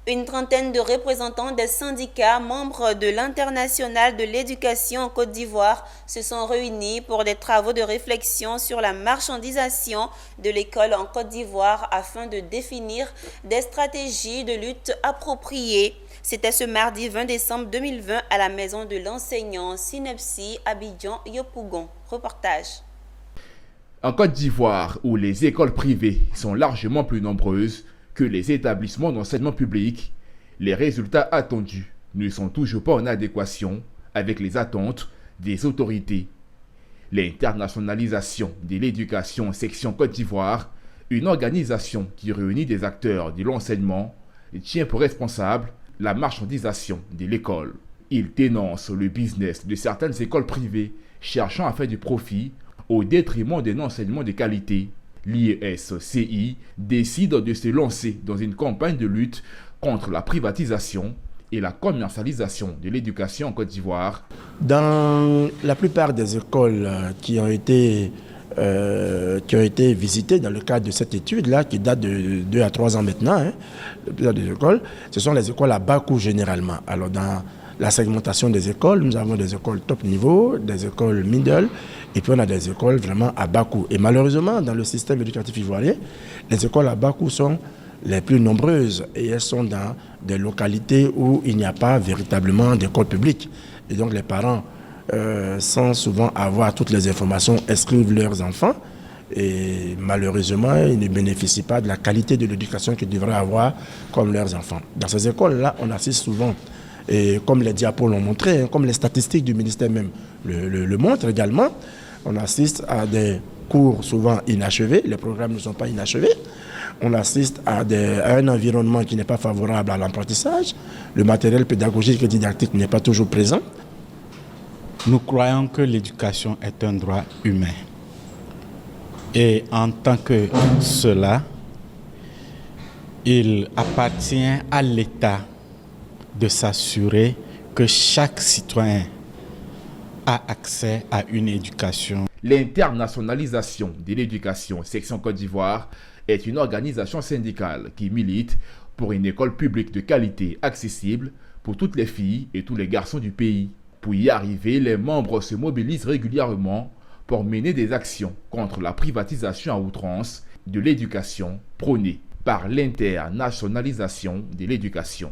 Une trentaine de représentants des syndicats membres de l'Internationale de l'éducation en Côte d'Ivoire se sont réunis pour des travaux de réflexion sur la marchandisation de l'école en Côte d'Ivoire afin de définir des stratégies de lutte appropriées. C'était ce mardi 20 décembre 2020 à la maison de l'enseignant Synepsi Abidjan Yopougon. Reportage. En Côte d'Ivoire, où les écoles privées sont largement plus nombreuses que les établissements d'enseignement public, les résultats attendus ne sont toujours pas en adéquation avec les attentes des autorités. L'internationalisation de l'éducation section Côte d'Ivoire, une organisation qui réunit des acteurs de l'enseignement, tient pour responsable la marchandisation de l'école. Il dénonce le business de certaines écoles privées cherchant à faire du profit au détriment d'un enseignement de qualité. L'IESCI décide de se lancer dans une campagne de lutte contre la privatisation et la commercialisation de l'éducation en Côte d'Ivoire. Dans la plupart des écoles qui ont été visitées dans le cadre de cette étude-là, qui date de 2 à 3 ans maintenant, la plupart des écoles, ce sont les écoles à bas coût généralement. Alors dans la segmentation des écoles, nous avons des écoles top niveau, des écoles middle, et puis on a des écoles vraiment à bas coût. Et malheureusement, dans le système éducatif ivoirien, les écoles à bas coût sont les plus nombreuses et elles sont dans des localités où il n'y a pas véritablement d'école publique. Et donc les parents, sans souvent avoir toutes les informations, inscrivent leurs enfants et malheureusement, ils ne bénéficient pas de la qualité de l'éducation qu'ils devraient avoir comme leurs enfants. Dans ces écoles-là, on assiste souvent, et comme les diapos l'ont montré, comme les statistiques du ministère même le montrent également, on assiste à des cours souvent inachevés, les programmes ne sont pas inachevés. On assiste à un environnement qui n'est pas favorable à l'apprentissage. Le matériel pédagogique et didactique n'est pas toujours présent. Nous croyons que l'éducation est un droit humain. Et en tant que cela, il appartient à l'État de s'assurer que chaque citoyen a accès à une éducation. L'internationalisation de l'éducation section Côte d'Ivoire est une organisation syndicale qui milite pour une école publique de qualité accessible pour toutes les filles et tous les garçons du pays. Pour y arriver, les membres se mobilisent régulièrement pour mener des actions contre la privatisation à outrance de l'éducation prônée par l'internationalisation de l'éducation.